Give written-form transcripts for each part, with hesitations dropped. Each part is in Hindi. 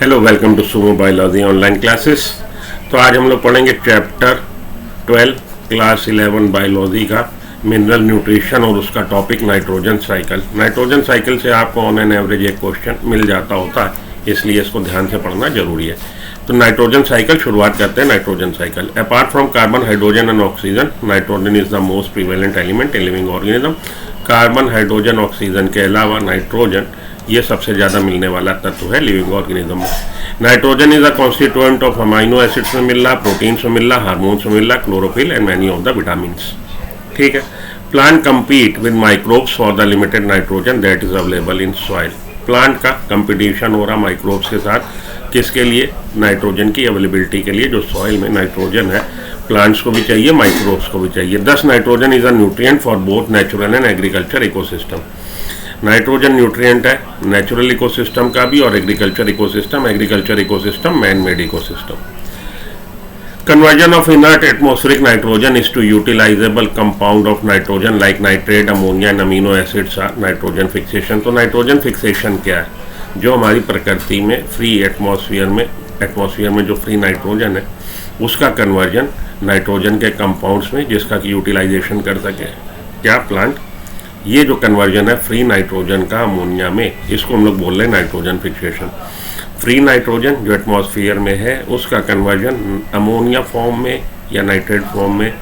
Hello, welcome to Sumo biology online classes. तो आज हम लोग पढ़ेंगे चैप्टर 12 क्लास 11 बायोलॉजी का मिनरल न्यूट्रिशन और उसका topic nitrogen cycle. Nitrogen cycle से आपको ऑन एन एवरेज एक क्वेश्चन मिल जाता होता है, इसलिए इसको ध्यान से पढ़ना जरूरी है। तो नाइट्रोजन साइकिल शुरुआत करते हैं। Nitrogen cycle, apart from carbon, hydrogen and oxygen, nitrogen is the most prevalent element in living organism. Carbon, hydrogen, oxygen के अलावा नाइट्रोजन ये सबसे ज़्यादा मिलने वाला तत्व है लिविंग ऑर्गेनिज्म में। Nitrogen is a constituent of amino acids में मिल रहा, प्रोटीन्स में मिल रहा, हार्मोन्स में मिल रहा, chlorophyll and many of the vitamins. ठीक है। Plant compete with microbes for the limited nitrogen that is available in soil. Plant का कंपटीशन हो रहा माइक्रोब्स के साथ, किसके लिए? नाइट्रोजन की अवेलेबिलिटी के लिए। जो सॉइल में नाइट्रोजन है, प्लांट्स को भी चाहिए, माइक्रोब्स को भी चाहिए। दस nitrogen is a nutrient for both natural and agriculture ecosystem. Nitrogen nutrient है नेचुरल इकोसिस्टम का भी और agriculture ecosystem man made ecosystem. Conversion of inert atmospheric nitrogen is to utilisable compound of nitrogen like nitrate, ammonia and amino acids are nitrogen fixation. तो नाइट्रोजन फिक्सेशन क्या है? जो हमारी प्रकृति में फ्री एटमॉस्फेयर में जो फ्री नाइट्रोजन है उसका कन्वर्जन नाइट्रोजन के कंपाउंड्स में, जिसका कि यूटिलाइजेशन कर सके क्या प्लांट। ये जो कन्वर्जन है फ्री नाइट्रोजन का अमोनिया में, इसको हम लोग बोल रहे हैं नाइट्रोजन फिक्सेशन। फ्री नाइट्रोजन जो एटमॉस्फेयर में है उसका कन्वर्जन अमोनिया फॉर्म में या नाइट्रेट फॉर्म में,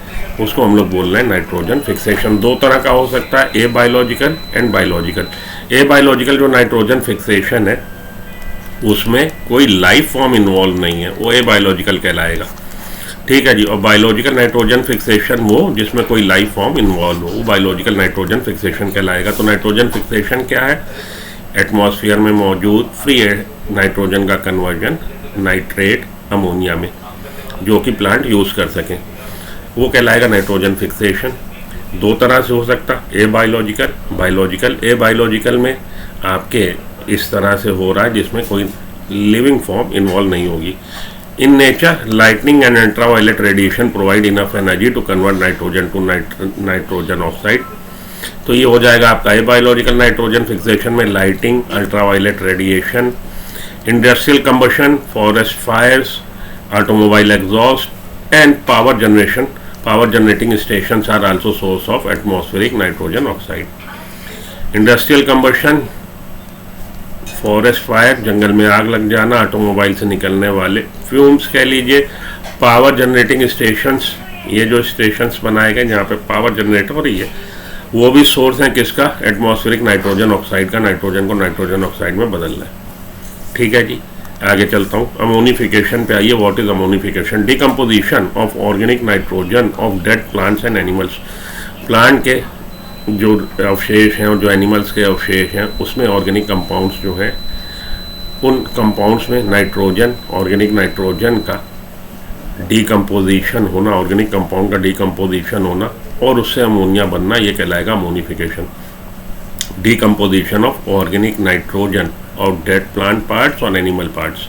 उसको हम लोग बोल रहे हैं नाइट्रोजन फिक्सेशन। दो तरह का हो सकता है, a biological and biological. A biological जो नाइट्रोजन फिक्सेशन है उसमें कोई लाइफ फॉर्म इन्वॉल्व नहीं है, वो ए बायोलॉजिकल कहलाएगा। ठीक है जी। और बायोलॉजिकल नाइट्रोजन फिक्सेशन वो जिसमें कोई लाइफ फॉर्म इन्वॉल्व हो, वो बायोलॉजिकल नाइट्रोजन फिक्सेशन कहलाएगा। तो नाइट्रोजन फिक्सेशन क्या है? एटमॉस्फेयर में मौजूद फ्री नाइट्रोजन का कन्वर्जन नाइट्रेट अमोनिया में, जो कि प्लांट यूज़ कर सकें, वो कहलाएगा नाइट्रोजन फिक्सेशन। दो तरह से हो सकता, ए बायोलॉजिकल। ए बायोलॉजिकल में आपके इस तरह से हो रहा है जिसमें कोई लिविंग फॉर्म इन्वॉल्व नहीं होगी। In nature, lightning and ultraviolet radiation provide enough energy to convert nitrogen to nitrogen oxide. तो ये हो जाएगा आपका ए बायोलॉजिकल नाइट्रोजन फिक्सेशन में lighting, ultraviolet radiation, industrial combustion, forest fires, automobile exhaust and power generation. Power generating stations are also source of atmospheric nitrogen oxide. Industrial combustion, forest fire, जंगल में आग लग जाना, ऑटोमोबाइल से निकलने वाले फ्यूम्स कह लीजिए, पावर जनरेटिंग स्टेशंस, ये जो स्टेशंस बनाए गए जहाँ पे पावर जनरेट हो रही है, वो भी सोर्स है किसका? एटमॉस्फेरिक नाइट्रोजन ऑक्साइड का। नाइट्रोजन को नाइट्रोजन ऑक्साइड में बदलना है। ठीक है जी, आगे चलता हूँ। अमोनिफिकेशन पे आइए। What is ammonification? Decomposition of organic nitrogen of dead plants and animals. Plant के जो अवशेष हैं और जो एनिमल्स के अवशेष हैं उसमें ऑर्गेनिक कंपाउंड्स जो हैं, उन कंपाउंड्स में नाइट्रोजन, ऑर्गेनिक नाइट्रोजन का डिकम्पोजिशन होना, ऑर्गेनिक कंपाउंड का डिकम्पोजिशन होना और उससे अमोनिया बनना, ये कहलाएगा ammonification. Decomposition of organic nitrogen of dead plant parts और एनिमल पार्ट्स,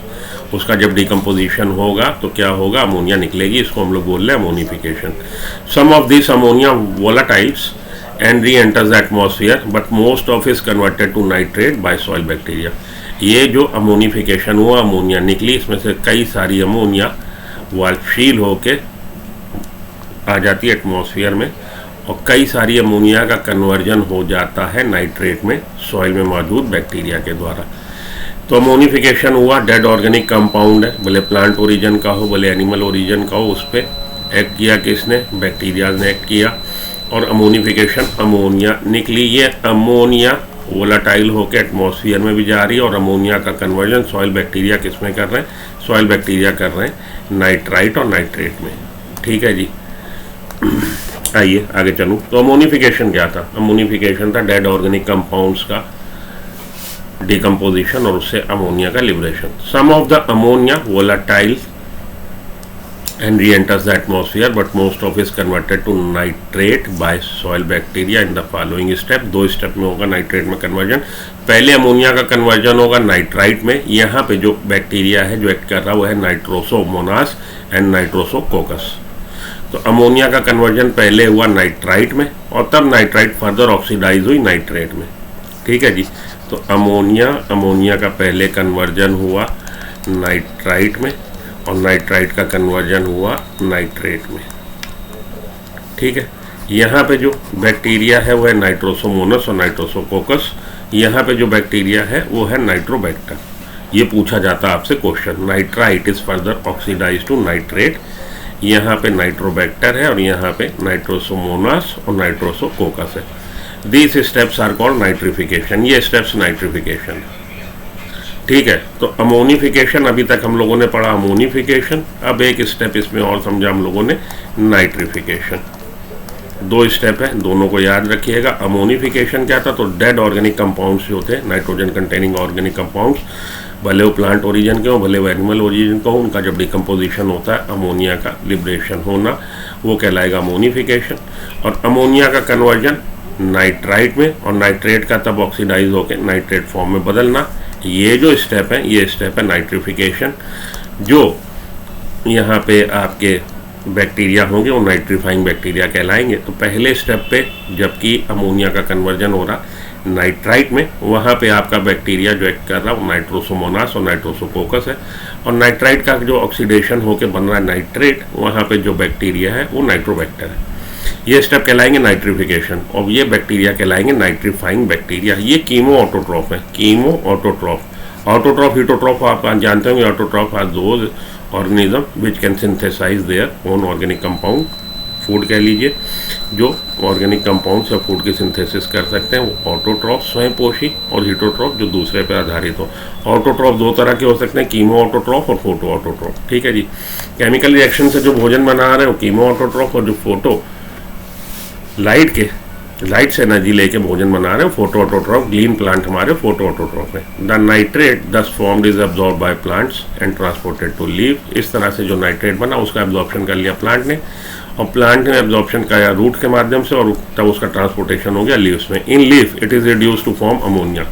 उसका जब डिकम्पोजिशन होगा तो क्या होगा? अमोनिया निकलेगी, इसको हम लोग बोल रहे हैं ammonification. Some of this ammonia volatilises and re-enters the atmosphere but most of is converted to nitrate by soil bacteria। ये जो अमोनिफिकेशन हुआ, अमोनिया निकली, इसमें से कई सारी अमोनिया वाष्पशील होके आ जाती है एटमॉस्फेयर में और कई सारी अमोनिया का कन्वर्जन हो जाता है नाइट्रेट में सॉइल में मौजूद बैक्टीरिया के द्वारा। तो अमोनिफिकेशन हुआ, डेड ऑर्गेनिक कंपाउंड है, भले प्लांट ओरिजिन का हो भले एनिमल ओरिजिन का हो, उस पर एक्ट किया किसने? बैक्टीरिया ने एक्ट किया और अमोनिफिकेशन, अमोनिया निकली। ये अमोनिया वोलाटाइल होकर एटमॉस्फेयर में भी जा रही है और अमोनिया का कन्वर्जन सॉइल बैक्टीरिया किस में कर रहे हैं? सॉइल बैक्टीरिया कर रहे हैं नाइट्राइट और नाइट्रेट में। ठीक है जी। आइए आगे चलूँ। तो अमोनिफिकेशन क्या था? अमोनिफिकेशन था डेड ऑर्गेनिक कंपाउंड्स का डिकम्पोजिशन और उससे अमोनिया का liberation. Some of the ammonia volatile and re-enters the atmosphere but most of is converted to nitrate by soil bacteria in the following step। दो स्टेप में होगा नाइट्रेट में कन्वर्जन। पहले अमोनिया का कन्वर्जन होगा नाइट्राइट में। यहाँ पे जो बैक्टीरिया है जो एक्ट कर रहा है वो है नाइट्रोसोमोनास एंड नाइट्रोसोकोकस। तो अमोनिया का कन्वर्जन पहले हुआ नाइट्राइट में और तब नाइट्राइट फर्दर ऑक्सीडाइज हुई नाइट्रेट में। ठीक है जी। तो अमोनिया का पहले कन्वर्जन हुआ नाइट्राइट में और नाइट्राइट का कन्वर्जन हुआ नाइट्रेट में। ठीक है, यहाँ पे जो बैक्टीरिया है वो है नाइट्रोसोमोनस और नाइट्रोसोकोकस। यहाँ पे जो बैक्टीरिया है वो है नाइट्रोबैक्टर। ये पूछा जाता है आपसे question, nitrite is further oxidise to nitrate. यहाँ पे नाइट्रोबैक्टर है और यहाँ पे नाइट्रोसोमोनास और नाइट्रोसोकोकस है। These steps are called nitrification. ये स्टेप्स नाइट्रिफिकेशन। ठीक है, तो अमोनिफिकेशन अभी तक हम लोगों ने पढ़ा अमोनिफिकेशन। अब एक स्टेप इसमें और समझा हम लोगों ने, नाइट्रिफिकेशन। दो स्टेप है, दोनों को याद रखिएगा। अमोनिफिकेशन क्या था, तो डेड ऑर्गेनिक कंपाउंड्स जो थे, नाइट्रोजन कंटेनिंग ऑर्गेनिक कंपाउंड्स, भले वो प्लांट ओरिजिन के हो भले वो एनिमल ओरिजिन का हो, उनका जब डिकम्पोजिशन होता है अमोनिया का लिबरेशन होना, वो कहलाएगा अमोनिफिकेशन। और अमोनिया का कन्वर्जन नाइट्राइट में और नाइट्रेट का तब ऑक्सीडाइज होकर नाइट्रेट फॉर्म में बदलना, ये जो स्टेप है ये स्टेप है नाइट्रिफिकेशन। जो यहाँ पे आपके बैक्टीरिया होंगे वो नाइट्रीफाइंग बैक्टीरिया कहलाएंगे। तो पहले स्टेप पे जबकि अमोनिया का कन्वर्जन हो रहा नाइट्राइट में, वहाँ पे आपका बैक्टीरिया जो एक्ट कर रहा है वो नाइट्रोसोमोनास और नाइट्रोसोकोकस है। और नाइट्राइट का जो ऑक्सीडेशन होकर बन रहा है नाइट्रेट, वहाँ पे जो बैक्टीरिया है वो नाइट्रोबैक्टर है। ये स्टेप कहलाएंगे नाइट्रिफिकेशन और ये बैक्टीरिया कहलाएंगे नाइट्रीफाइंग बैक्टीरिया। ये कीमो ऑटोट्रॉफ है, कीमो ऑटोट्रॉफ। ऑटोट्रॉफ हिटोट्रॉफ आप जानते होंगे। Autotroph are those organism which can synthesise their own organic compound, food कह लीजिए, जो ऑर्गेनिक कंपाउंड्स या फूड की सिंथेसिस कर सकते हैं वो ऑटोट्रॉफ स्वयं पोषी, और हिटोट्रॉफ जो दूसरे पर आधारित हो। ऑटोट्रॉफ दो तरह के हो सकते हैं, कीमो ऑटोट्रॉफ और फोटो ऑटोट्रॉफ। ठीक है जी, केमिकल रिएक्शन से जो भोजन बना रहे हो कीमो ऑटोट्रॉफ, और जो फोटो लाइट से एनर्जी लेके भोजन बना रहे हो फोटो ऑटोट्रॉफ। ग्रीन प्लांट हमारे फोटो ऑटोट्रॉफ है। The nitrate thus formed is absorb by plants and transported to leaf. इस तरह से जो नाइट्रेट बना उसका एब्जॉर्प्शन कर लिया प्लांट ने, और प्लांट ने एब्जॉर्प्शन किया रूट के माध्यम से, और तब उसका ट्रांसपोर्टेशन हो गया लीव्स में। In leaf it is reduce to form ammonia,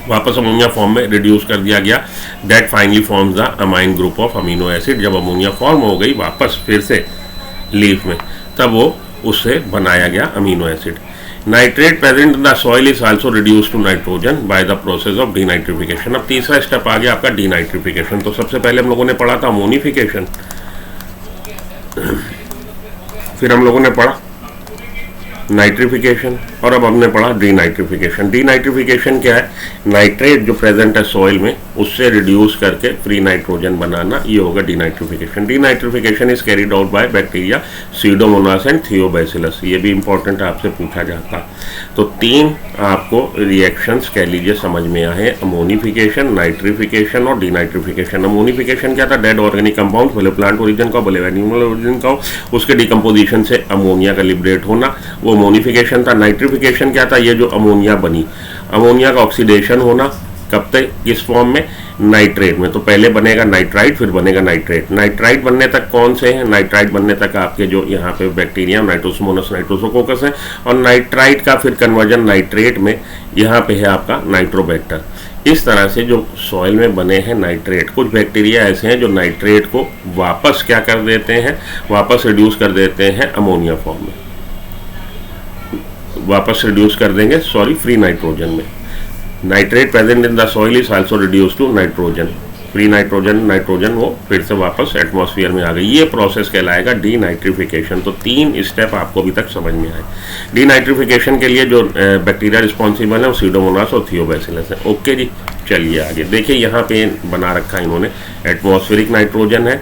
वापस अमोनिया फॉर्म में रिड्यूस कर दिया गया। That finally forms the amine group of amino acid. जब अमोनिया फॉर्म हो गई वापस फिर से लीफ में, तब वो उससे बनाया गया amino acid. Nitrate present in the soil is also reduce to nitrogen by the process of denitrification. अब तीसरा स्टेप आ गया आपका डीनाइट्रिफिकेशन। तो सबसे पहले हम लोगों ने पढ़ा था अमोनिफिकेशन, फिर हम लोगों ने पढ़ा नाइट्रिफिकेशन, और अब हमने पढ़ा डीनाइट्रिफिकेशन। डीनाइट्रिफिकेशन क्या है, नाइट्रेट जो प्रेजेंट है सॉइल में उससे रिड्यूस करके फ्री नाइट्रोजन बनाना, ये होगा denitrification. Denitrification is carried out by bacteria Pseudomonas and Thiobacillus. ये भी इंपॉर्टेंट आपसे पूछा जाता। तो तीन आपको रिएक्शंस कह लीजिए समझ में आए, अमोनिफिकेशन, नाइट्रिफिकेशन और डीनाइट्रिफिकेशन। अमोनिफिकेशन क्या था, डेड ऑर्गेनिक कंपाउंड भले प्लांट ओरिजिन का भले एनिमल ओरिजिन का हो, उसके डिकम्पोजिशन से अमोनिया का लिबरेट होना, वो अमोनिफिकेशन था। नाइट्रिफिकेशन क्या था, ये जो अमोनिया बनी, अमोनिया का ऑक्सीडेशन होना, कब तक, किस फॉर्म में, नाइट्रेट में। तो पहले बनेगा नाइट्राइट फिर बनेगा नाइट्रेट। नाइट्राइट बनने तक कौन से हैं, नाइट्राइट बनने तक आपके जो यहाँ पे बैक्टीरिया नाइट्रोसोमोनास नाइट्रोसोकोकस है, और नाइट्राइट का फिर कन्वर्जन नाइट्रेट में, यहाँ पे है आपका नाइट्रोबैक्टर। इस तरह से जो सॉइल में बने हैं नाइट्रेट, कुछ बैक्टीरिया ऐसे हैं जो नाइट्रेट को वापस क्या कर देते हैं, वापस रिड्यूस कर देते हैं अमोनिया फॉर्म में, वापस रिड्यूस कर देंगे फ्री नाइट्रोजन में। Nitrate present in the soil is also reduce to nitrogen, free nitrogen वो फिर से वापस एटमॉस्फेयर में आ गई। ये प्रोसेस कहलाएगा डीनाइट्रिफिकेशन। तो तीन स्टेप आपको अभी तक समझ में आए। डीनाइट्रिफिकेशन के लिए जो बैक्टीरिया रिस्पॉन्सिबल है वो सीडोमोनास और थियोबैसिलस है। ओके जी, चलिए आगे देखिए, यहाँ पे बना रखा है इन्होंने, एटमॉस्फेरिक नाइट्रोजन है,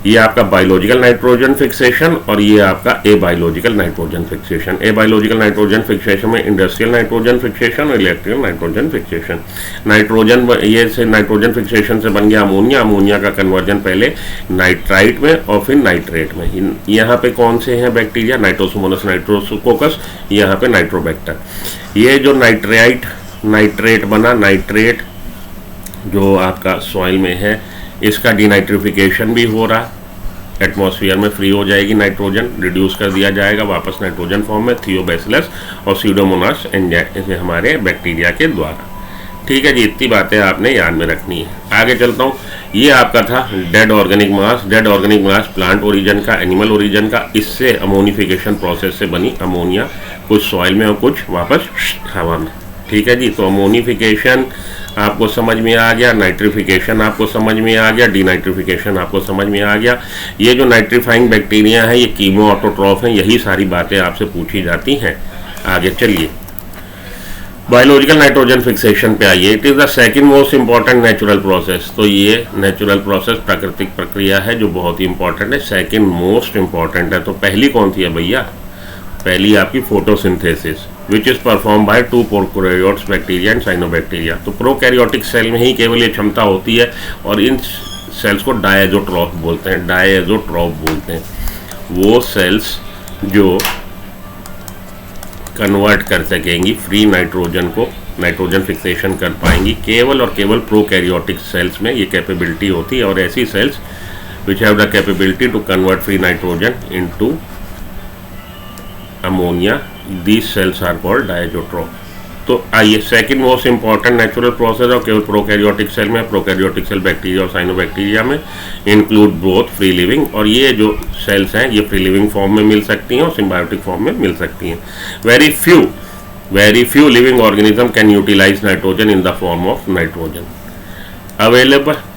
ये आपका बायोलॉजिकल नाइट्रोजन फिक्सेशन, और ये आपका abiological nitrogen fixation. A biological nitrogen fixation में इंडस्ट्रियल नाइट्रोजन फिक्सेशन और इलेक्ट्रिकल नाइट्रोजन फिक्सेशन। नाइट्रोजन ये से नाइट्रोजन फिक्सेशन से बन गया अमोनिया। अमोनिया का कन्वर्जन पहले नाइट्राइट में और फिर नाइट्रेट में। यहाँ पे कौन से हैं बैक्टीरिया, नाइट्रोसोमोनास नाइट्रोसोकोकस, यहाँ पे नाइट्रोबैक्टर। ये जो नाइट्रेट बना, नाइट्रेट जो आपका सॉइल में है, इसका डीनाइट्रिफिकेशन भी हो रहा, एटमॉस्फेयर में फ्री हो जाएगी नाइट्रोजन, रिड्यूस कर दिया जाएगा वापस नाइट्रोजन फॉर्म में, थियोबैसिलस और सीडोमोनास हमारे बैक्टीरिया के द्वारा। ठीक है जी, इतनी बातें आपने याद में रखनी है। आगे चलता हूँ। ये आपका था डेड ऑर्गेनिक मास। डेड ऑर्गेनिक मास प्लांट ओरिजिन का, एनिमल ओरिजिन का, इससे अमोनिफिकेशन प्रोसेस से बनी अमोनिया, कुछ सॉइल में और कुछ वापस हवा में। ठीक है जी। तो अमोनिफिकेशन आपको समझ में आ गया, नाइट्रिफिकेशन आपको समझ में आ गया, डीनाइट्रिफिकेशन आपको समझ में आ गया। ये जो नाइट्रीफाइंग बैक्टीरिया है ये कीमो ऑटोट्रॉफ हैं, यही सारी बातें आपसे पूछी जाती हैं। आगे चलिए बायोलॉजिकल नाइट्रोजन फिक्सेशन पे आइए। It is the second most important natural process. तो ये नेचुरल प्रोसेस प्राकृतिक प्रक्रिया है जो बहुत ही इंपॉर्टेंट है, सेकंड मोस्ट इंपॉर्टेंट है। तो पहली कौन सी है भैया? पहली आपकी photosynthesis which is perform by two prokaryotes bacteria and cyanobacteria. तो प्रोकैरियोटिक सेल में ही केवल ये क्षमता होती है और इन सेल्स को डायज़ोट्रॉफ बोलते हैं, डायज़ोट्रॉफ बोलते हैं। वो सेल्स जो कन्वर्ट कर सकेंगी फ्री नाइट्रोजन को, नाइट्रोजन फिक्सेशन कर पाएंगी, केवल और केवल प्रोकैरियोटिक सेल्स में ये कैपेबिलिटी होती है। और ऐसी cells which have the capability to convert free nitrogen into ammonia, these cells are called diazotroph. तो आइए second most important natural process और केवल प्रोकैरियोटिक सेल में, प्रोकैरियोटिक सेल बैक्टीरिया और साइनोबैक्टीरिया में इंक्लूड बोथ फ्री लिविंग, और ये जो सेल्स हैं ये फ्री लिविंग फॉर्म में मिल सकती हैं और सिम्बायोटिक फॉर्म में मिल सकती हैं। Very few living organism can utilise nitrogen in the form of nitrogen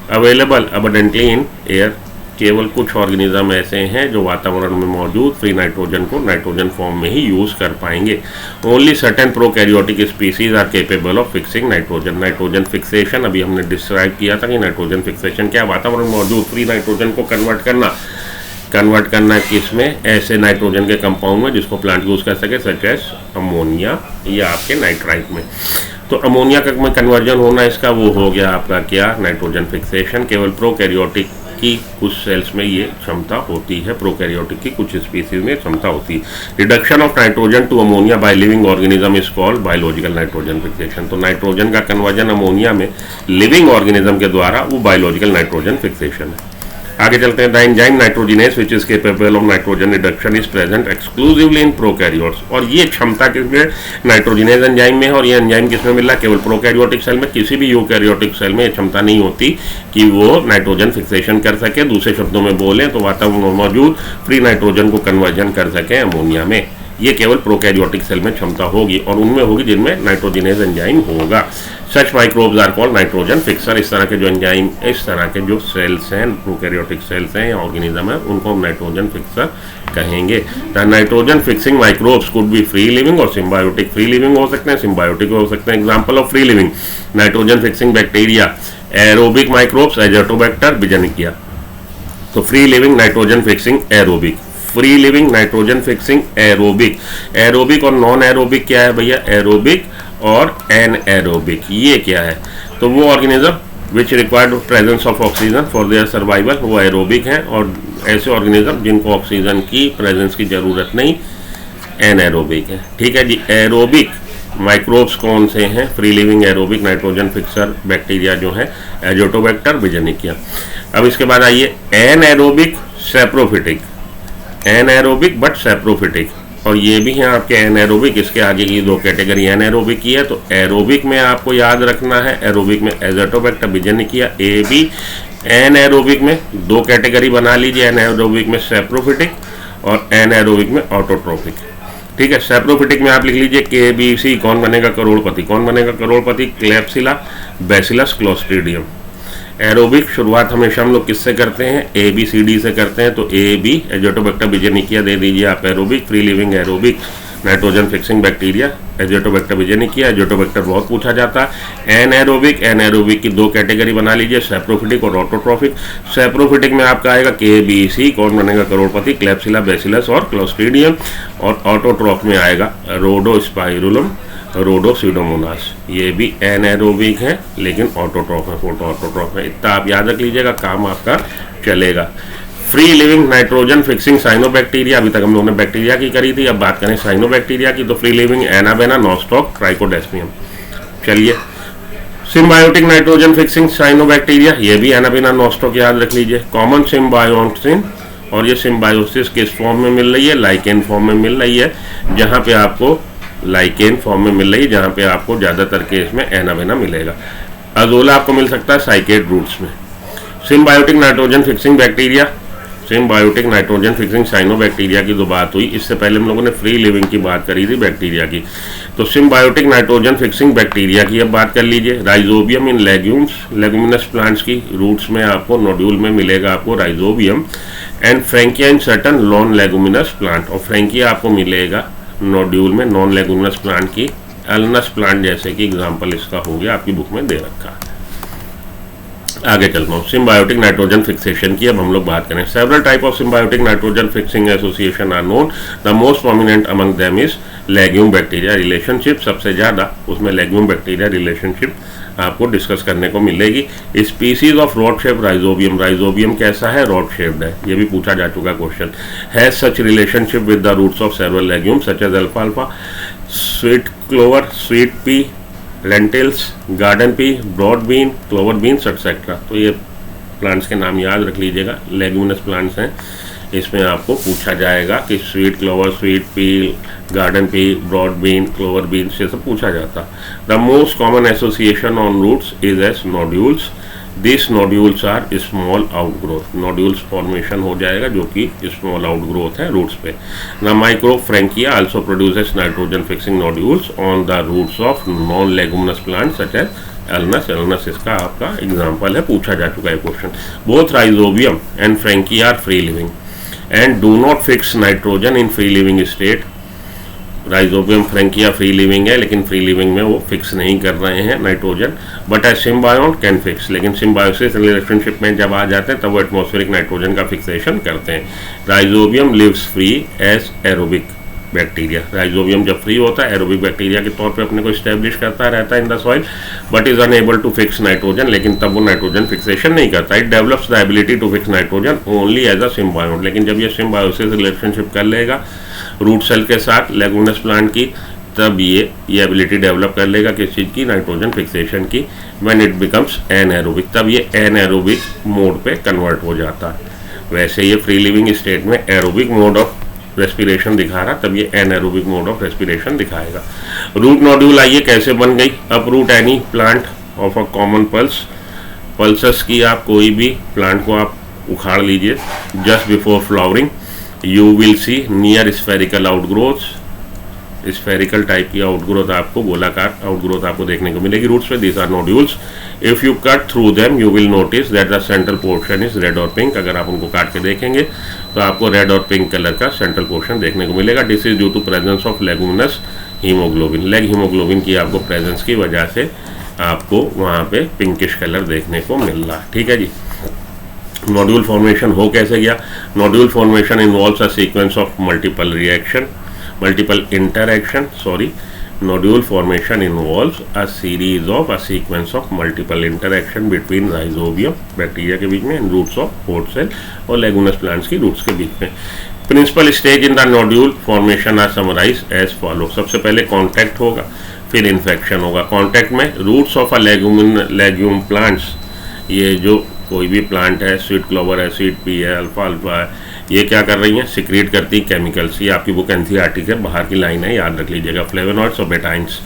available abundantly in air. केवल कुछ ऑर्गेनिज्म ऐसे हैं जो वातावरण में मौजूद फ्री नाइट्रोजन को नाइट्रोजन फॉर्म में ही यूज़ कर पाएंगे। Only certain prokaryotic species are capable of fixing nitrogen. Nitrogen fixation अभी हमने डिस्क्राइब किया था कि नाइट्रोजन फिक्सेशन क्या, वातावरण में मौजूद फ्री नाइट्रोजन को कन्वर्ट करना किस में, ऐसे नाइट्रोजन के कंपाउंड में जिसको प्लांट यूज़ कर सके, सच एज अमोनिया या आपके नाइट्राइट में। तो अमोनिया का में कन्वर्जन होना इसका वो हो गया आपका क्या, नाइट्रोजन फिक्सेशन। केवल प्रोकैरियोटिक की कुछ सेल्स में ये क्षमता होती है, प्रोकैरियोटिक की कुछ स्पीसीज में क्षमता होती है। Reduction of nitrogen to ammonia by living organism is called biological nitrogen fixation. तो नाइट्रोजन का कन्वर्जन अमोनिया में लिविंग ऑर्गेनिज्म के द्वारा वो बायोलॉजिकल नाइट्रोजन फिक्सेशन है। आगे चलते हैं। The enzyme nitrogenous which is capable of nitrogen reduction is present exclusively in prokaryotes. और ये क्षमता किसमें, नाइट्रोजिनेस एंजाइम में है। और ये एंजाइम किसमें मिल रहा है, केवल प्रोकैरियोटिक सेल में। किसी भी यूकैरियोटिक सेल में ये क्षमता नहीं होती कि वो नाइट्रोजन फिक्सेशन कर सके। दूसरे शब्दों में बोलें तो वातावरण में मौजूद फ्री नाइट्रोजन को कन्वर्जन कर सके अमोनिया में। ये केवल प्रोकैरियोटिक सेल में क्षमता होगी और उनमें होगी जिनमें नाइट्रोजिनेस एंजाइम होगा। Such microbes are called nitrogen fixer. इस तरह के जो एंजाइम, इस तरह के जो सेल्स हैं, प्रोकैरियोटिक सेल्स हैं या ऑर्गेनिज्म है, उनको हम नाइट्रोजन फिक्सर कहेंगे। The nitrogen fixing microbes could be free living और सिम्बायोटिक। फ्री लिविंग हो सकते हैं, सिम्बायोटिक हो सकते हैं। Example of free living nitrogen fixing bacteria, aerobic microbes, Azotobacter, Beijerinckia. तो free living nitrogen fixing aerobic, free living nitrogen fixing aerobic. Aerobic और नॉन एरोबिक क्या है भैया, एरोबिक और एनएरोबिक। ये क्या है, तो वो organism which required presence of oxygen for their survival, वो एरोबिक हैं। और ऐसे ऑर्गेनिज्म जिनको ऑक्सीजन की प्रेजेंस की ज़रूरत नहीं, एनएरोबिक है। ठीक है जी। एरोबिक माइक्रोब्स कौन से हैं, free living aerobic nitrogen fixer bacteria जो है, एजोटोबैक्टर, बिजनिकिया। अब इसके बाद आइए anaerobic saprophytic, anaerobic but saprophytic. और ये भी हैं आपके एनएरोबिक। इसके आगे की दो कैटेगरी एनएरोबिक की है। तो एरोबिक में आपको याद रखना है, एरोबिक में एजोटोबैक्टर, बिजनिकिया, ए बी। एनएरोबिक में दो कैटेगरी बना लीजिए, एनएरोबिक में सैप्रोफिटिक और एनएरोबिक में ऑटोट्रोपिक। ठीक है। सैप्रोफिटिक में आप लिख लीजिए KBC। कौन बनेगा करोड़पति, कौन बनेगा करोड़पति, क्लेप्सिला, बैसिलस, क्लोस्ट्रीडियम। एरोबिक शुरुआत हमेशा हम लोग किससे करते हैं, ABCD से करते हैं। तो AB एजोटोबैक्टर, बिजनिकिया दे दीजिए आप aerobic. Free living aerobic nitrogen fixing bacteria, Azotobacter, Beijerinckia. Azotobacter बहुत पूछा जाता है। एनएरोबिक, एनएरोबिक की दो कैटेगरी बना लीजिए, सैप्रोफिटिक और ऑटोट्रोफिक। सैप्रोफिटिक में आपका आएगा KBC। कौन बनेगा करोड़पति, क्लेप्सिला, बैसिलस और क्लोस्ट्रीडियम। और ऑटोट्रोफ में आएगा रोडोस्पाइरुलम, रोडोस्यूडोमोनास। ये भी एनएरोबिक है लेकिन ऑटोट्रोफ है, फोटो ऑटोट्रोफ है। इतना आप याद रख लीजिएगा, काम आपका चलेगा। Free living nitrogen fixing cyanobacteria. अभी तक हम लोगों ने बैक्टीरिया की करी थी, अब बात करें साइनोबैक्टीरिया की। तो फ्री लिविंग एनाबेना, नॉस्टॉक, ट्राइकोडेस्मियम। चलिए सिम्बायोटिक नाइट्रोजन फिक्सिंग साइनोबैक्टीरिया, ये भी एनाबेना, नॉस्टॉक याद रख लीजिए। कॉमन सिम्बायोसिन, और ये सिम्बायोसिस किस फॉर्म में मिल रही है, लाइकेन फॉर्म में मिल रही है। जहाँ पे आपको लाइकेन फॉर्म में मिल रही है, जहाँ पे आपको ज़्यादातर केस में एनाबेना मिलेगा। अजोला आपको मिल सकता है साइकेड रूट्स में। Symbiotic nitrogen fixing bacteria symbiotic nitrogen fixing cyanobacteria की जो बात हुई, इससे पहले हम लोगों ने फ्री लिविंग की बात करी थी बैक्टीरिया की। तो सिम्बायोटिक नाइट्रोजन फिक्सिंग बैक्टीरिया की अब बात कर लीजिए। Rhizobium in legumes, leguminous plants की रूट्स में आपको नोड्यूल में मिलेगा आपको rhizobium, and Frankia in certain non leguminous plant, और फ्रैंकिया आपको मिलेगा नोड्यूल में नॉन लेगुमिनस प्लांट की। एल्नस प्लांट जैसे कि एग्जाम्पल इसका हो गया, आपकी बुक में दे रखा है। आगे चलता हूँ, सिम्बायोटिक नाइट्रोजन फिक्सेशन की अब हम लोग बात करें। Several type of symbiotic nitrogen fixing association are known, the most prominent among them is legume bacteria relationship. सबसे ज़्यादा उसमें लेग्यूम बैक्टीरिया रिलेशनशिप आपको डिस्कस करने को मिलेगी। Species of rod shape Rhizobium, Rhizobium कैसा है, रॉड शेप्ड है, ये भी पूछा जा चुका question. Has such relationship with the roots of several legume such as अल्फाल्फा, sweet clover, sweet pea, lentils, garden pea, broad bean, clover beans etcetera. तो ये प्लांट्स के नाम याद रख लीजिएगा, लेग्यूमिनस प्लांट्स हैं। इसमें आपको पूछा जाएगा कि sweet clover, sweet pea, garden pea, broad bean, clover beans, ये सब पूछा जाता। The most common association on roots is as nodules, this nodules are small outgrowth, nodules formation हो जाएगा जो कि स्मॉल आउटग्रोथ है रूट्स पे। The micro Frankia also produces nitrogen fixing nodules on the roots of non leguminous plants such as Alnus, Alnus इसका आपका एग्जाम्पल है, पूछा जा चुका है question. Both Rhizobium and Frankia are free living and do not fix nitrogen in free living state. Rhizobium Frankia free living है, लेकिन फ्री लिविंग में वो फिक्स नहीं कर रहे हैं nitrogen, but as symbiote can fix, लेकिन सिम्बायोसिस रिलेशनशिप में जब आ जाते हैं तब वो एटमॉस्फेरिक नाइट्रोजन का फिक्सेशन करते हैं। Rhizobium lives free as aerobic bacteria, Rhizobium जब फ्री होता है एरोबिक बैक्टीरिया के तौर पे अपने को स्टैब्लिश करता रहता है in the soil, but is unable to fix nitrogen, लेकिन तब वो नाइट्रोजन फिक्सेशन नहीं करता। It develops the ability to fix nitrogen only as a symbiote, लेकिन जब ये सिम्बायोसिस रिलेशनशिप कर लेगा रूट सेल के साथ लेगुमिनस प्लांट की, तब ये एबिलिटी डेवलप कर लेगा किस चीज़ की, नाइट्रोजन फिक्सेशन की। व्हेन इट बिकम्स एनएरोबिक, तब ये एनएरोबिक मोड पे कन्वर्ट हो जाता है। वैसे ये फ्री लिविंग स्टेट में एरोबिक मोड ऑफ रेस्पिरेशन दिखा रहा, तब ये एनएरोबिक मोड ऑफ रेस्पिरेशन दिखाएगा। रूट नोड्यूल आइए कैसे बन गई। Uproot any plant of a common pulse, pulses की आप कोई भी प्लांट को आप उखाड़ लीजिए just before flowering, you will see near spherical outgrowth, spherical type की आउटग्रोथ आपको, गोलाकार आउटग्रोथ आपको देखने को मिलेगी रूट्स पे। These are nodules, if you cut through them you will notice that the central portion is red और पिंक। अगर आप उनको काट के देखेंगे तो आपको रेड और पिंक कलर का सेंट्रल पोर्शन देखने को मिलेगा। This is due to presence of leguminous haemoglobin, leg haemoglobin की आपको प्रेजेंस की वजह से आपको वहाँ पे पिंकिश कलर देखने को मिल रहा है। ठीक है जी। नोड्यूल फॉर्मेशन हो कैसे गया। Nodule formation involves a sequence of multiple interaction. Nodule formation involves a series of a sequence of multiple interaction between rhizobium bacteria के बीच में and roots of port cell और लेगुमिनस प्लांट्स की रूट्स के बीच में। Principal stage in the nodule formation are summarise as follow. सबसे पहले कॉन्टैक्ट होगा, फिर इन्फेक्शन होगा। कॉन्टैक्ट में roots of a legume plants, ये जो कोई भी प्लांट है, स्वीट क्लोवर है, स्वीट पी है, अल्फाल्फा है, ये क्या कर रही हैं, सिक्रीट करती केमिकल्स। ये आपकी बुक एनसीईआरटी के बाहर की लाइन है, याद रख लीजिएगा, फ्लेवोनॉइड्स और बेटाइन्स।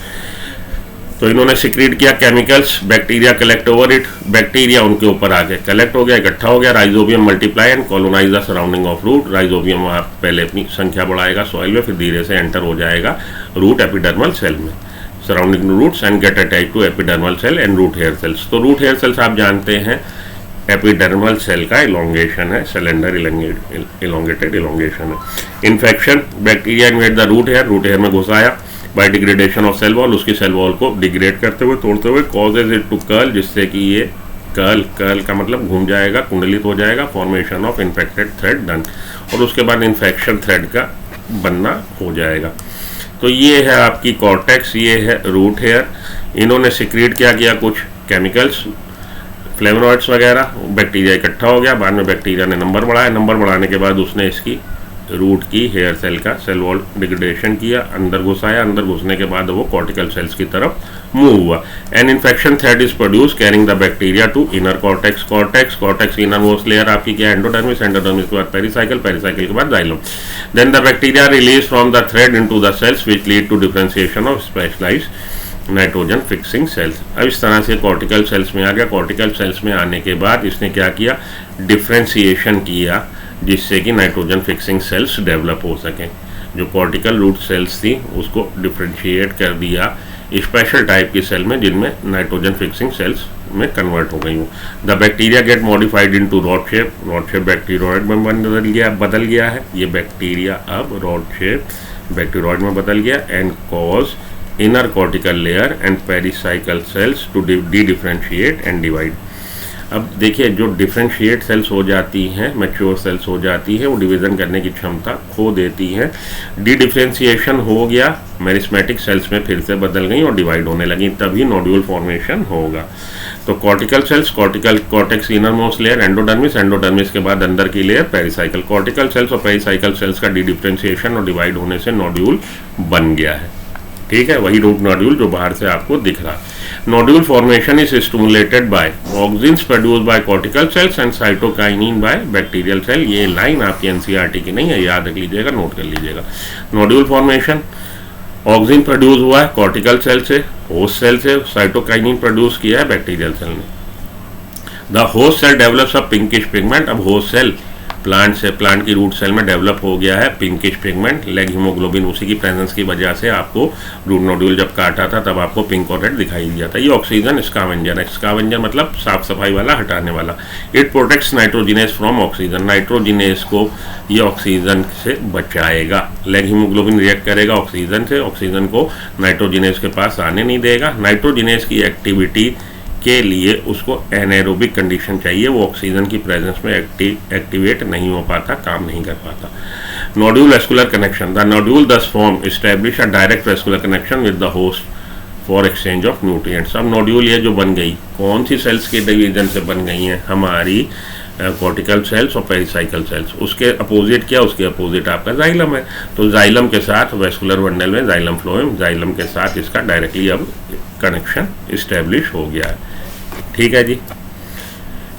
तो इन्होंने सिक्रीट किया chemicals, bacteria collect over it, bacteria उनके ऊपर आ गए, कलेक्ट हो गया, इकट्ठा हो गया। Rhizobium multiply and colonise the surrounding of root. Rhizobium आप पहले अपनी संख्या बढ़ाएगा सॉइल में, फिर धीरे से एंटर हो जाएगा रूट एपिडर्मल सेल में, surrounding roots and get attach to epidermal cell and root hair cells. तो रूट हेयर सेल्स आप जानते हैं एपिडर्मल सेल का इलोंगेशन है, सिलेंडर इलोंगेटेड इलोंगेशन है। Infection, bacteria invade the root hair में घुस आया by degradation of cell wall, उसकी सेल वॉल को डिग्रेड करते हुए, तोड़ते हुए, कॉजेज इट टू कर्ल, जिससे कि ये कर्ल का मतलब घूम जाएगा, कुंडलित हो जाएगा, formation of infected thread done, और उसके बाद इन्फेक्शन थ्रेड का बनना हो जाएगा। तो ये है आपकी कॉर्टेक्स, ये है रूट हेयर। इन्होंने सिक्रीट क्या किया, कुछ केमिकल्स, फ्लेवोनॉइड्स वगैरह, बैक्टीरिया इकट्ठा हो गया, बाद में बैक्टीरिया ने नंबर बढ़ाया, नंबर बढ़ाने के बाद उसने इसकी रूट की हेयर सेल का सेल वॉल डिग्रेडेशन किया, अंदर घुसाया, अंदर घुसने के बाद वो कॉर्टिकल सेल्स की तरफ मूव हुआ। An infection thread is produce carrying the bacteria to inner cortex, cortex inner most layer आपकी क्या, एंडोडर्मिस, एंडोडर्मिस के बाद पेरिसाइकिल के बाद xylem. Then the bacteria release from the thread into the cells which lead to differentiation of specialised nitrogen fixing cells. अब इस तरह से कॉर्टिकल सेल्स में आ गया। कॉर्टिकल सेल्स में आने के बाद इसने क्या किया, डिफ्रेंशिएशन किया जिससे कि नाइट्रोजन फिक्सिंग सेल्स डेवलप हो सकें। जो कॉर्टिकल रूट सेल्स थी उसको डिफ्रेंशिएट कर दिया स्पेशल टाइप की सेल में जिनमें नाइट्रोजन फिक्सिंग सेल्स में कन्वर्ट हो गई हूँ। The bacteria get modified into rod shape bacteroid में बदल गया है। ये बैक्टीरिया अब रॉड शेप बैक्टीरियोइड में बदल गया and cause inner cortical layer and pericycle cells to dedifferentiate and divide. अब देखिए जो डिफ्रेंशिएट सेल्स हो जाती हैं, मैच्योर सेल्स हो जाती है, वो डिवीज़न करने की क्षमता खो देती हैं। डी डिफ्रेंशिएशन हो गया, मेरिस्मेटिक सेल्स में फिर से बदल गई और डिवाइड होने लगी, तभी नोड्यूल फॉर्मेशन होगा। तो cortical cells, cortical cortex inner most layer, endodermis, endodermis के बाद अंदर की लेयर पेरिसाइकल। कॉर्टिकल सेल्स और पेरिसाइकल सेल्स का डी डिफ्रेंशिएशन और डिवाइड होने से नोड्यूल बन गया है। ठीक है, वही रूट नोड्यूल जो बाहर से आपको दिख रहा है। Nodule formation is stimulated by auxins produced by cortical cells and cytokinin by bacterial cell. ये लाइन आपकी एनसीईआरटी की नहीं है, याद रख लीजिएगा, नोट कर लीजिएगा। नोड्यूल फॉर्मेशन, ऑक्सिन प्रोड्यूस हुआ है कॉर्टिकल सेल से, होस्ट सेल से, साइटोकाइनिन प्रोड्यूस किया है बैक्टीरियल सेल ने। The host cell develops a pinkish pigment. अब होस्ट सेल प्लांट की रूट सेल में डेवलप हो गया है पिंकिश पिगमेंट, लेग हीमोग्लोबिन, उसी की प्रेजेंस की वजह से आपको रूट नोड्यूल जब काटा था तब आपको पिंक और रेड दिखाई दिया था। ये ऑक्सीजन स्कैवेंजर है। स्कैवेंजर मतलब साफ सफाई वाला, हटाने वाला। It protects nitrogenous from oxygen. Nitrogenous को ये ऑक्सीजन से बचाएगा। लेग हीमोग्लोबिन रिएक्ट करेगा ऑक्सीजन से, ऑक्सीजन को नाइट्रोजिनेस के पास आने नहीं देगा। नाइट्रोजिनेस की एक्टिविटी के लिए उसको एनाएरोबिक कंडीशन चाहिए, वो ऑक्सीजन की प्रेजेंस में एक्टिवेट नहीं हो पाता, काम नहीं कर पाता। Nodule vascular connection. The nodule thus form establish a direct vascular connection with the host for exchange of nutrients. अब नोड्यूल ये जो बन गई, कौन सी सेल्स के डिवीजन से बन गई हैं? हमारी कॉर्टिकल सेल्स और पेरिसाइकल सेल्स। उसके अपोजिट क्या? उसके अपोजिट आपका जाइलम है। तो जाइलम के साथ वेस्कुलर बंडल में जाइलम फ्लोएम, जाइलम के साथ इसका डायरेक्टली अब कनेक्शन इस्टेब्लिश हो गया है। ठीक है जी।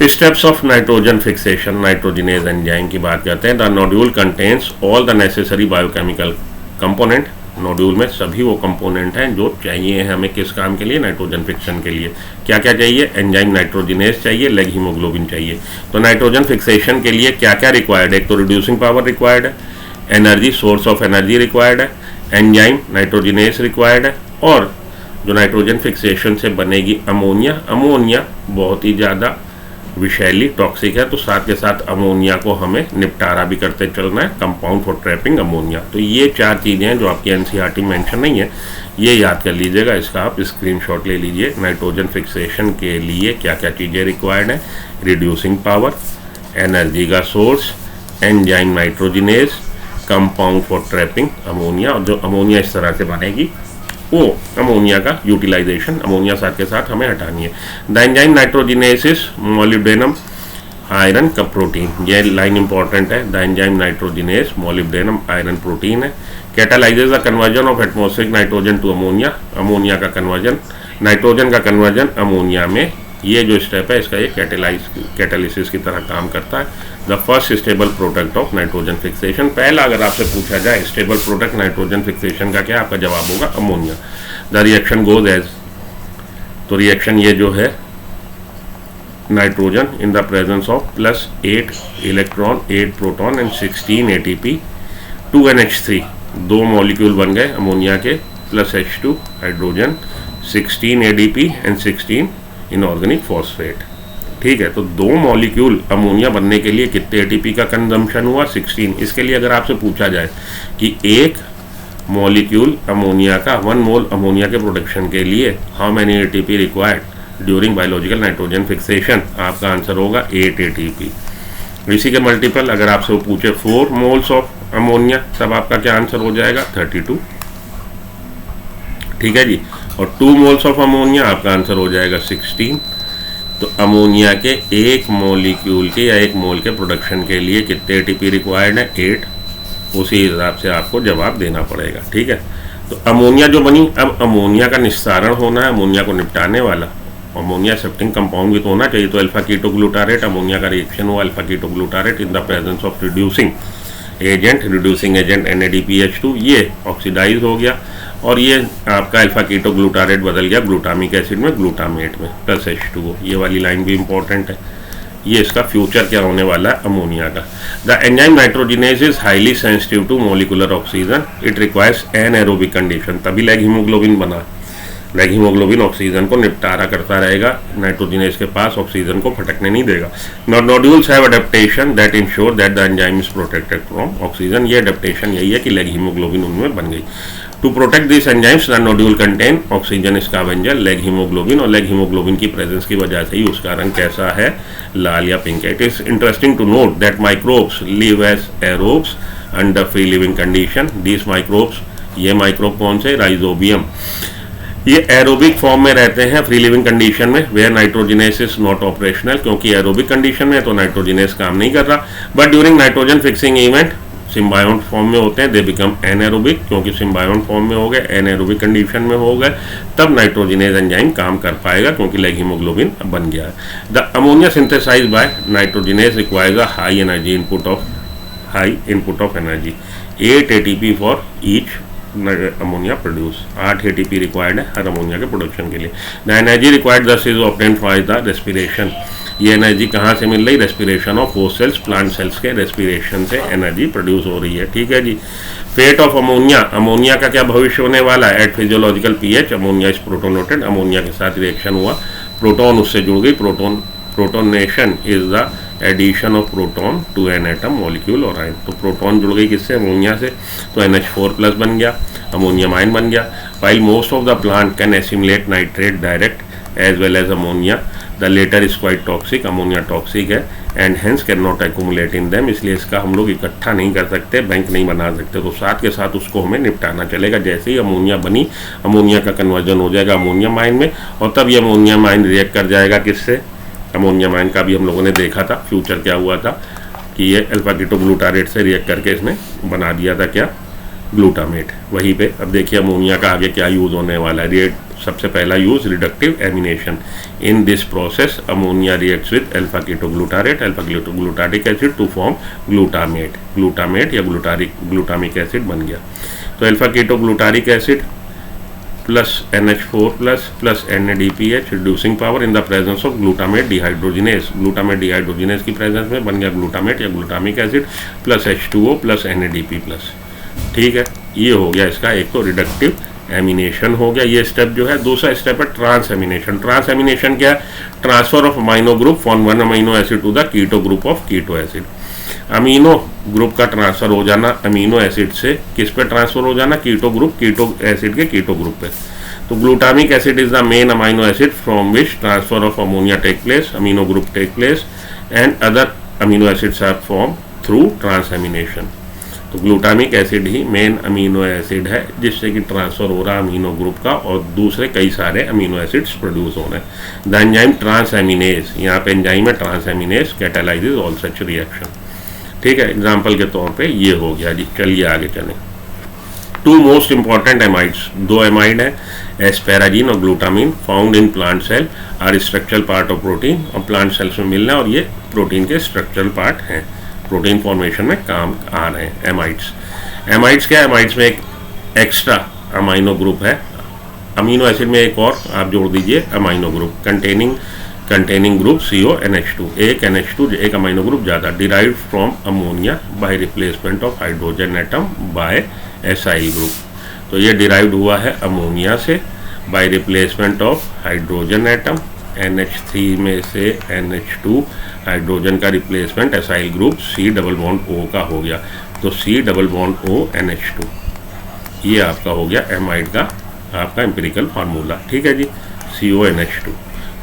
Steps of nitrogen fixation, nitrogenase enzyme की बात करते हैं। The nodule contains all the necessary biochemical component. Nodule में सभी वो कंपोनेंट हैं जो चाहिए हमें किस काम के लिए? नाइट्रोजन फिक्शन के लिए। क्या क्या चाहिए? एंजाइम नाइट्रोजिनेज चाहिए, लेग हीमोग्लोबिन चाहिए। तो नाइट्रोजन फिक्सेशन के लिए क्या क्या रिक्वायर्ड है? एक तो रिड्यूसिंग पावर रिक्वायर्ड है, energy, source of energy required है, एंजाइम नाइट्रोजिनेज रिक्वायर्ड है, और जो नाइट्रोजन फिक्सेशन से बनेगी अमोनिया। अमोनिया बहुत ही ज़्यादा विषैली, टॉक्सिक है, तो साथ के साथ अमोनिया को हमें निपटारा भी करते चलना है, कंपाउंड फॉर ट्रैपिंग अमोनिया। तो ये चार चीज़ें हैं जो आपकी एनसीईआरटी मेंशन नहीं है, ये याद कर लीजिएगा, इसका आप स्क्रीनशॉट ले लीजिए। नाइट्रोजन फिक्सेशन के लिए क्या क्या चीज़ें रिक्वायर्ड है? रिड्यूसिंग पावर, एनर्जी का source, enzyme nitrogenase, compound for trapping ammonia. और जो अमोनिया इस तरह से बनेगी वो अमोनिया का यूटिलाइजेशन, अमोनिया साथ के साथ हमें हटानी है। The enzyme nitrogenase molybdenum iron का प्रोटीन, ये लाइन इंपॉर्टेंट है। The enzyme nitrogenase molybdenum iron protein है। Catalyzes the conversion of atmospheric nitrogen to ammonia. Ammonia का कन्वर्जन, नाइट्रोजन का कन्वर्जन अमोनिया में, ये जो स्टेप है इसका ये कैटालिसिस की तरह काम करता है। The first stable product of nitrogen fixation. पहला अगर आपसे पूछा जाए स्टेबल प्रोडक्ट नाइट्रोजन फिक्सेशन का क्या, आपका जवाब होगा ammonia. The reaction goes as, तो रिएक्शन ये जो है, nitrogen in the presence of +8 electron 8 proton and 16 ATP 2NH3, दो मॉलिक्यूल बन गए अमोनिया के, +H2 hydrogen, 16 ADP and 16 inorganic phosphate. ठीक है, तो दो मॉलिक्यूल अमोनिया बनने के लिए कितने ATP का कंजम्पशन हुआ? 16। इसके लिए अगर आपसे पूछा जाए कि एक मॉलिक्यूल अमोनिया का, 1 मोल अमोनिया के प्रोडक्शन के लिए how many ATP required during biological nitrogen fixation, आपका आंसर होगा 8 ATP। इसी के मल्टीपल अगर आपसे वो पूछे 4 मोल्स ऑफ अमोनिया, तब आपका क्या आंसर हो जाएगा? 32। ठीक है जी। और 2 मोल्स ऑफ अमोनिया, आपका आंसर हो जाएगा 16। तो अमोनिया के एक मॉलिक्यूल के या एक मोल के प्रोडक्शन के लिए कितने ATP रिक्वायर्ड है? 8। उसी हिसाब से आपको जवाब देना पड़ेगा। ठीक है, तो अमोनिया जो बनी, अब अमोनिया का निस्तारण होना है, अमोनिया को निपटाने वाला अमोनिया एक्सेप्टिंग कंपाउंड भी तो होना चाहिए। तो अल्फा कीटोग्लूटारेट, अमोनिया का रिएक्शन हुआ alpha ketoglutarate in the presence of reducing agent NADPH2, ये ऑक्सीडाइज हो गया और ये आपका अल्फा कीटोग्लूटारेट बदल गया ग्लूटामिक एसिड में, ग्लूटामेट में, +H2O। ये वाली लाइन भी इंपॉर्टेंट है। ये इसका फ्यूचर क्या होने वाला है अमोनिया का। The enzyme nitrogenase is highly sensitive to molecular oxygen, it requires anaerobic condition, तभी लैग हीमोग्लोबिन बना। लैग हीमोग्लोबिन ऑक्सीजन को निपटारा करता रहेगा, नाइट्रोजिनेज के पास ऑक्सीजन को फटकने नहीं देगा। Nodules have adaptation that ensure that the enzyme is protected from oxygen, ये अडेप्टेशन यही है कि लैग हीमोग्लोबिन उनमें बन गई। To protect this enzymes the nodule contain oxygen scavenger leg haemoglobin, और लैग हीमोग्लोबिन की प्रेजेंस की वजह से ही उसका रंग कैसा है, लाल या पिंक है। It is interesting to note that microbes live as aerobes under free living condition. This microbes, ये माइक्रोब कौन से, राइजोबियम, ये एरोबिक फॉर्म में रहते हैं फ्री लिविंग कंडीशन में, where nitrogenase is not operational, क्योंकि एरोबिक कंडीशन में तो नाइट्रोजिनेस काम नहीं कर रहा। But during nitrogen fixing event symbiont form में होते हैं, दे बिकम एनएरोबिक, क्योंकि सिम्बायोन फॉर्म में हो गए, एनएरोबिक कंडीशन में हो गए, तब नाइट्रोजिनेज एंजाइम काम कर पाएगा क्योंकि लैग हीमोग्लोबिन बन गया है। The ammonia synthesized by nitrogenase requires a high energy input of energy, 8 ATP for each ammonia produce, 8 ATP required है हर अमोनिया के प्रोडक्शन के लिए। The energy required thus is obtained from the respiration, ये एनर्जी कहाँ से मिल रही, respiration of host cells, plant cells के रेस्पिरेशन से एनर्जी प्रोड्यूस हो रही है। ठीक है जी। फेट ऑफ अमोनिया, अमोनिया का क्या भविष्य होने वाला है, at physiological pH ammonia is protonated, ammonia के साथ रिएक्शन हुआ, प्रोटॉन उससे जुड़ गई, protonation is the addition of proton to an atom molecule और आयन, तो प्रोटॉन जुड़ गई किससे, अमोनिया से, तो NH4+ बन गया, अमोनियम आयन बन गया। While most of the plant can assimilate nitrate direct as well as ammonia, the latter is quite toxic, ammonia toxic है and hence can not accumulate in them, इसलिए इसका हम लोग इकट्ठा नहीं कर सकते, बैंक नहीं बना सकते, तो साथ के साथ उसको हमें निपटाना चलेगा। जैसे ही अमोनिया बनी, अमोनिया का कन्वर्जन हो जाएगा अमोनियम आयन में, और तब ये अमोनियम आयन रिएक्ट कर जाएगा किससे, अमोनियम आयन का भी हम लोगों ने देखा था फ्यूचर क्या हुआ था कि ये अल्फा कीटोग्लूटारेट से रिएक्ट करके इसने बना दिया था क्या, ग्लूटामेट। वहीं पे अब देखिए अमोनिया का आगे क्या यूज़ होने वाला है। सबसे पहला use reductive amination, in this process ammonia reacts with alpha ketoglutarate, alpha glutaric acid to form glutamate, glutamate या ग्लूटामिक एसिड बन गया। तो alpha ketoglutaric acid plus NH4+ plus NADPH reducing power in the presence of glutamate dehydrogenase, glutamate dehydrogenase की प्रेजेंस में बन गया ग्लूटामेट या glutamic acid plus H2O plus NADP+। ठीक है, ये हो गया इसका एक तो रिडक्टिव एमिनेशन हो गया, ये स्टेप जो है। दूसरा स्टेप है ट्रांस एमिनेशन। ट्रांस एमिनेशन क्या है, transfer of amino group from one amino acid to the keto group of keto acid. Amino group का ट्रांसफर हो जाना अमीनो एसिड से किस पे ट्रांसफर हो जाना, कीटो ग्रुप, कीटो एसिड के कीटो ग्रुप पे। तो glutamic acid is the main amino acid from which transfer of ammonia take place, amino group take place and other amino acids are form through transamination. तो ग्लूटामिक एसिड ही मेन अमीनो एसिड है जिससे कि ट्रांसफर हो रहा है अमीनो ग्रुप का और दूसरे कई सारे अमीनो एसिड्स प्रोड्यूस हो रहे हैं। द एंजाइम ट्रांस एमिनेज, यहाँ पे एंजाइम है ट्रांस एमिनेज, कैटालाइजेज ऑल सच रिएक्शन। ठीक है, एग्जाम्पल के तौर पे ये हो गया जी। चलिए आगे चलें। टू मोस्ट इंपॉर्टेंट एमाइड्स, दो एमाइड है एस्पेराजीन और glutamine, found in plant cell, are structural part of protein, और प्लांट सेल्स में मिलना और ये प्रोटीन के स्ट्रक्चरल पार्ट हैं, प्रोटीन फॉर्मेशन में काम आ रहे हैं एमाइड्स। एमाइड्स क्या है, एमाइड्स में एक एक्स्ट्रा अमाइनो ग्रुप है, अमीनो एसिड में एक और आप जोड़ दीजिए amino group containing group CONH2, एक NH2 एक अमाइनो ग्रुप ज़्यादा, derived from ammonia by replacement of hydrogen atom by acyl group. तो ये डिराइव्ड हुआ है अमोनिया से by replacement of hydrogen atom, NH3 में से NH2 हाइड्रोजन का रिप्लेसमेंट एसाइल ग्रुप C+O का हो गया, तो C+O NH2, ये आपका हो गया एमाइड का आपका एम्पिरिकल फार्मूला। ठीक है जी, CONH2।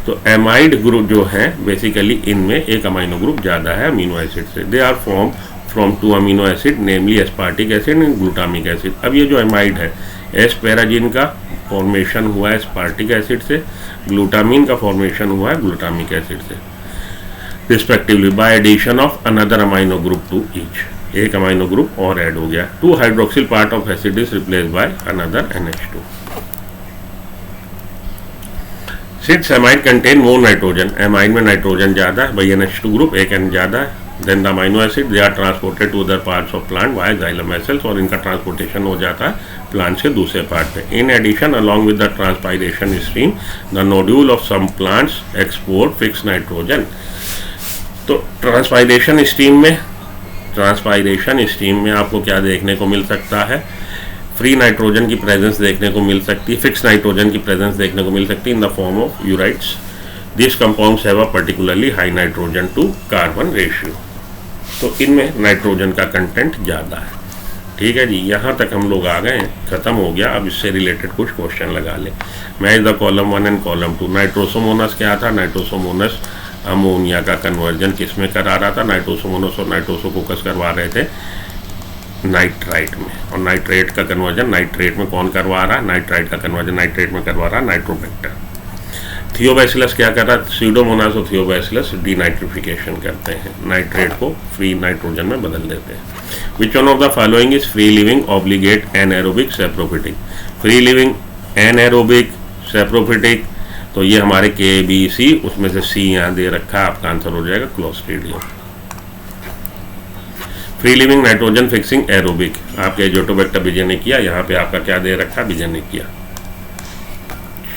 तो एमाइड ग्रुप जो है बेसिकली इनमें एक अमीनो ग्रुप ज़्यादा है अमीनो एसिड से, they are form from two amino acid namely aspartic acid and glutamic acid. अब ये जो एमाइड है, एस्पेराजिन का फॉर्मेशन हुआ है एस्पार्टिक एसिड से, ग्लूटामिन का फॉर्मेशन हुआ है ग्लूटामिक एसिड से, respectively by addition of another amino group to each, एक अमीनो ग्रुप और ऐड हो गया। 2 hydroxyl part of acid is replace by another NH2। Since amide contain more nitrogen, amide में नाइट्रोजन ज़्यादा है, भाई NH2 ग्रुप एक N ज़्यादा है, then the amino acid they are transported to other parts of plant via xylem vessels, और इनका ट्रांसपोर्टेशन हो जाता है प्लांट से दूसरे पार्ट पे। In addition along with the transpiration stream the nodule of some plants export fix nitrogen. तो ट्रांसपायरेशन स्टीम में आपको क्या देखने को मिल सकता है, फ्री नाइट्रोजन की प्रेजेंस देखने को मिल सकती है, फिक्स नाइट्रोजन की प्रेजेंस देखने को मिल सकती है in the form of ureides. This compounds have a particularly high nitrogen to carbon ratio. तो इनमें नाइट्रोजन का कंटेंट ज़्यादा है। ठीक है जी, यहाँ तक हम लोग आ गए हैं, ख़त्म हो गया। अब इससे रिलेटेड कुछ क्वेश्चन लगा ले। Match the column 1 and column 2। Nitrosomonas क्या था? नाइट्रोसोमोनस अमोनिया का कन्वर्जन किस में करा रहा था? नाइट्रोसोमोनस और नाइट्रोसोकोकस करवा रहे थे नाइट्राइट में, और नाइट्रेट का कन्वर्जन नाइट्रेट में कौन करवा रहा है? नाइट्राइट का कन्वर्जन नाइट्रेट में करवा रहा है नाइट्रोबैक्टर। थियोबैसिलस क्या कर रहा है? स्यूडोमोनास और थियोबैसिलस डीनाइट्रिफिकेशन करते हैं, नाइट्रेट को फ्री नाइट्रोजन में बदल देते हैं। Which one of the following is free living obligate anaerobic saprophytic? Free living, anaerobic, saprophytic, तो ये हमारे KBC, उसमें से C यहाँ दे रखा है, आपका आंसर हो जाएगा clostridium. Free living nitrogen fixing aerobic, आपके एजोटोबैक्टर विजय ने किया, यहाँ पे आपका क्या दे रखा है? विजय ने किया।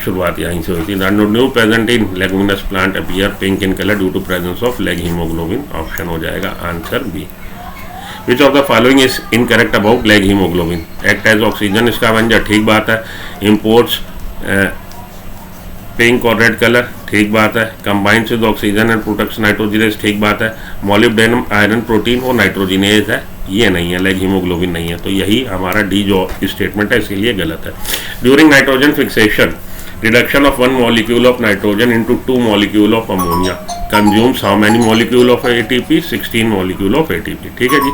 शुरुआत यहीं से हुई थी। New present in leguminous plant appear pink in colour due to presence of leg haemoglobin. Option हो जाएगा answer B. Which of the following is incorrect about leg haemoglobin? Act as oxygen इसका बन जाए, ठीक बात है। इम्पोर्ट्स पिंक और रेड कलर, ठीक बात है। Combines with oxygen and protects nitrogenase, ठीक बात है। मॉलिब्डेनम आयरन प्रोटीन वो नाइट्रोजिनेज है, ये नहीं है, लेग हीमोग्लोबिन नहीं है। तो यही हमारा डी जो स्टेटमेंट है इसीलिए गलत है। During nitrogen fixation reduction of 1 molecule of nitrogen into 2 molecule of ammonia consumes how many molecule of ATP? 16 molecule of ATP। ठीक है जी,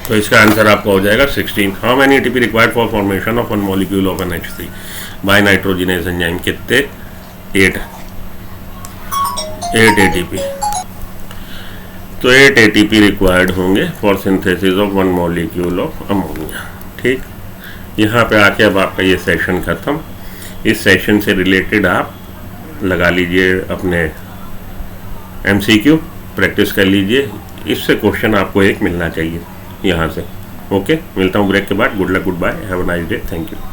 तो इसका आंसर आपका हो जाएगा 16। How many ATP required for formation of 1 molecule of NH3 by nitrogenase enzyme? कितने? 8 ATP। तो 8 ATP रिक्वायर्ड होंगे for synthesis of 1 molecule of ammonia। ठीक, यहाँ पे आके अब आपका ये सेशन खत्म। इस सेशन से रिलेटेड आप लगा लीजिए अपने MCQ, प्रैक्टिस कर लीजिए, इससे क्वेश्चन आपको एक मिलना चाहिए यहाँ से। ओके, मिलता हूँ ब्रेक के बाद। Good luck, goodbye, have a nice day, thank you.